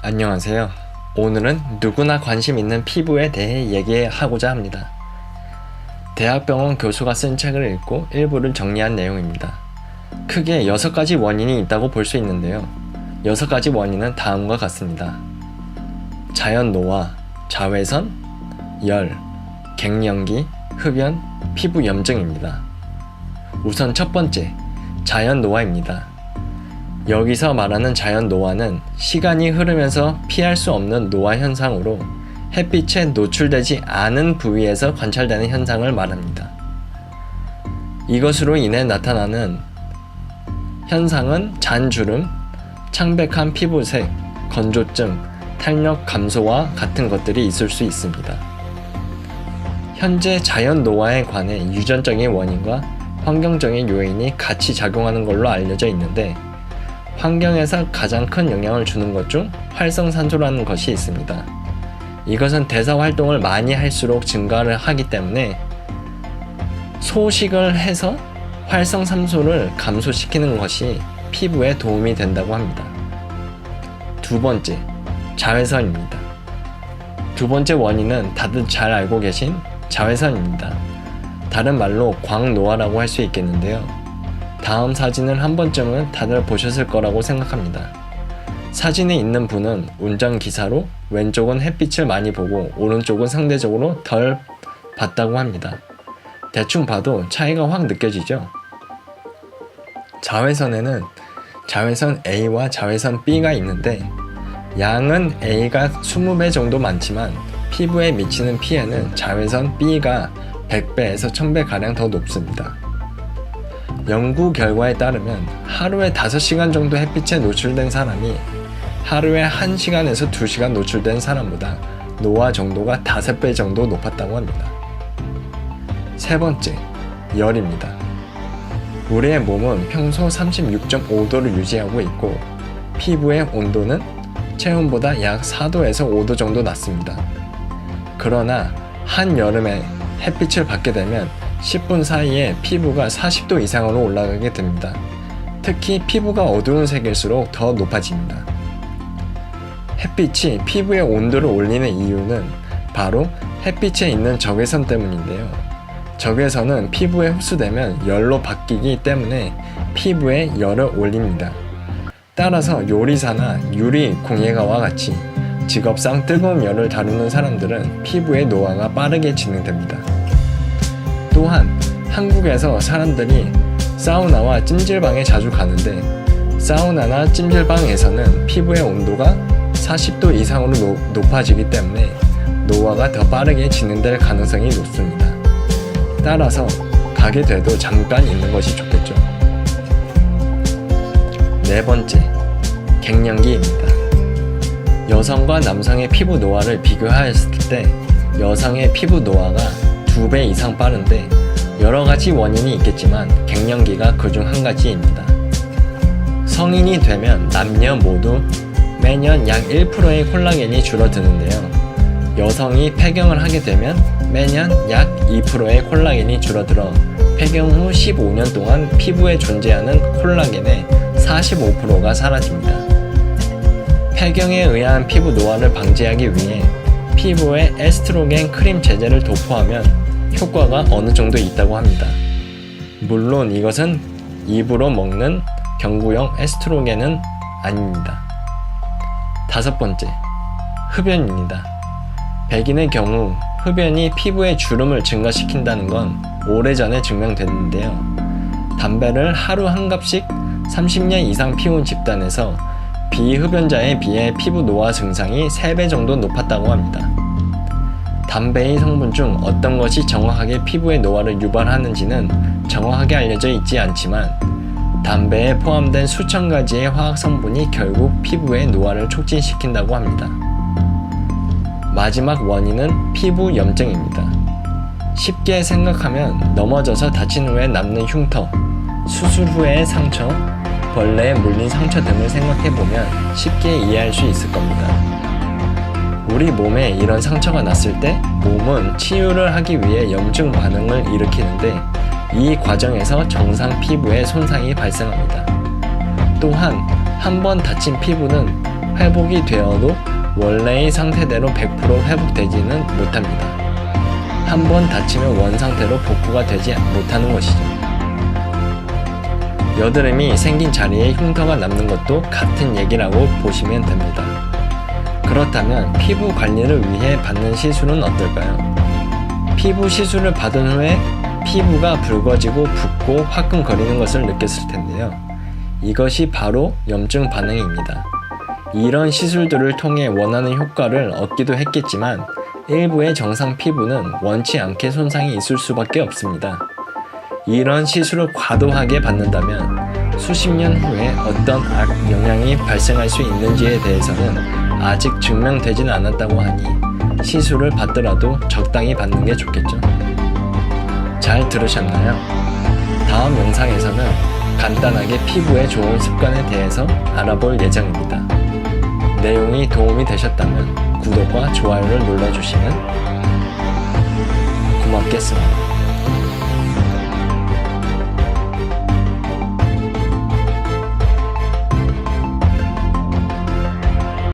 안녕하세요. 오늘은 누구나 관심 있는 피부에 대해 얘기하고자 합니다. 대학병원 교수가 쓴 책을 읽고 일부를 정리한 내용입니다. 크게 6가지 원인이 있다고 볼 수 있는데요. 6가지 원인은 다음과 같습니다. 자연 노화, 자외선, 열, 갱년기, 흡연, 피부 염증입니다. 우선 첫 번째, 자연 노화입니다. 여기서 말하는 자연 노화는 시간이 흐르면서 피할 수 없는 노화 현상으로 햇빛에 노출되지 않은 부위에서 관찰되는 현상을 말합니다. 이것으로 인해 나타나는 현상은 잔주름, 창백한 피부색, 건조증, 탄력 감소와 같은 것들이 있을 수 있습니다. 현재 자연 노화에 관해 유전적인 원인과 환경적인 요인이 같이 작용하는 걸로 알려져 있는데, 환경에서 가장 큰 영향을 주는 것 중 활성산소라는 것이 있습니다. 이것은 대사 활동을 많이 할수록 증가를 하기 때문에 소식을 해서 활성산소를 감소시키는 것이 피부에 도움이 된다고 합니다. 두 번째, 자외선입니다. 두 번째 원인은 다들 잘 알고 계신 자외선입니다. 다른 말로 광노화라고 할 수 있겠는데요. 다음 사진을 한 번쯤은 다들 보셨을 거라고 생각합니다. 사진에 있는 분은 운전기사로 왼쪽은 햇빛을 많이 보고 오른쪽은 상대적으로 덜 봤다고 합니다. 대충 봐도 차이가 확 느껴지죠? 자외선에는 자외선 A와 자외선 B가 있는데, 양은 A가 20배 정도 많지만 피부에 미치는 피해는 자외선 B가 100배에서 1000배가량 더 높습니다. 연구 결과에 따르면 하루에 5시간 정도 햇빛에 노출된 사람이 하루에 1시간에서 2시간 노출된 사람보다 노화 정도가 5배 정도 높았다고 합니다. 세 번째, 열입니다. 우리의 몸은 평소 36.5도를 유지하고 있고 피부의 온도는 체온보다 약 4도에서 5도 정도 낮습니다. 그러나 한여름에 햇빛을 받게 되면 10분 사이에 피부가 40도 이상으로 올라가게 됩니다. 특히 피부가 어두운 색일수록 더 높아집니다. 햇빛이 피부의 온도를 올리는 이유는 바로 햇빛에 있는 적외선 때문인데요. 적외선은 피부에 흡수되면 열로 바뀌기 때문에 피부에 열을 올립니다. 따라서 요리사나 유리 공예가와 같이 직업상 뜨거운 열을 다루는 사람들은 피부의 노화가 빠르게 진행됩니다. 또한 한국에서 사람들이 사우나와 찜질방에 자주 가는데, 사우나나 찜질방에서는 피부의 온도가 40도 이상으로 높아지기 때문에 노화가 더 빠르게 진행될 가능성이 높습니다. 따라서 가게 돼도 잠깐 있는 것이 좋겠죠. 네 번째, 갱년기입니다. 여성과 남성의 피부 노화를 비교하였을 때 여성의 피부 노화가 2배 이상 빠른데, 여러가지 원인이 있겠지만 갱년기가 그중 한 가지입니다. 성인이 되면 남녀 모두 매년 약 1%의 콜라겐이 줄어드는데요. 여성이 폐경을 하게 되면 매년 약 2%의 콜라겐이 줄어들어 폐경 후 15년 동안 피부에 존재하는 콜라겐의 45%가 사라집니다. 폐경에 의한 피부 노화를 방지하기 위해 피부에 에스트로겐 크림 제제를 도포하면 효과가 어느 정도 있다고 합니다. 물론 이것은 입으로 먹는 경구용 에스트로겐은 아닙니다. 다섯 번째, 흡연입니다. 백인의 경우 흡연이 피부의 주름을 증가시킨다는 건 오래전에 증명됐는데요. 담배를 하루 한 갑씩 30년 이상 피운 집단에서 비흡연자에 비해 피부 노화 증상이 3배 정도 높았다고 합니다. 담배의 성분 중 어떤 것이 정확하게 피부의 노화를 유발하는지는 정확하게 알려져 있지 않지만, 담배에 포함된 수천 가지의 화학 성분이 결국 피부의 노화를 촉진시킨다고 합니다. 마지막 원인은 피부 염증입니다. 쉽게 생각하면 넘어져서 다친 후에 남는 흉터, 수술 후의 상처, 벌레에 물린 상처 등을 생각해보면 쉽게 이해할 수 있을 겁니다. 우리 몸에 이런 상처가 났을 때 몸은 치유를 하기 위해 염증 반응을 일으키는데, 이 과정에서 정상 피부에 손상이 발생합니다. 또한 한 번 다친 피부는 회복이 되어도 원래의 상태대로 100% 회복되지는 못합니다. 한번 다치면 원상태로 복구가 되지 못하는 것이죠. 여드름이 생긴 자리에 흉터가 남는 것도 같은 얘기라고 보시면 됩니다. 그렇다면 피부 관리를 위해 받는 시술은 어떨까요? 피부 시술을 받은 후에 피부가 붉어지고 붓고 화끈거리는 것을 느꼈을 텐데요. 이것이 바로 염증 반응입니다. 이런 시술들을 통해 원하는 효과를 얻기도 했겠지만 일부의 정상 피부는 원치 않게 손상이 있을 수밖에 없습니다. 이런 시술을 과도하게 받는다면 수십 년 후에 어떤 악영향이 발생할 수 있는지에 대해서는 아직 증명되진 않았다고 하니 시술을 받더라도 적당히 받는 게 좋겠죠. 잘 들으셨나요? 다음 영상에서는 간단하게 피부에 좋은 습관에 대해서 알아볼 예정입니다. 내용이 도움이 되셨다면 구독과 좋아요를 눌러주시면 고맙겠습니다.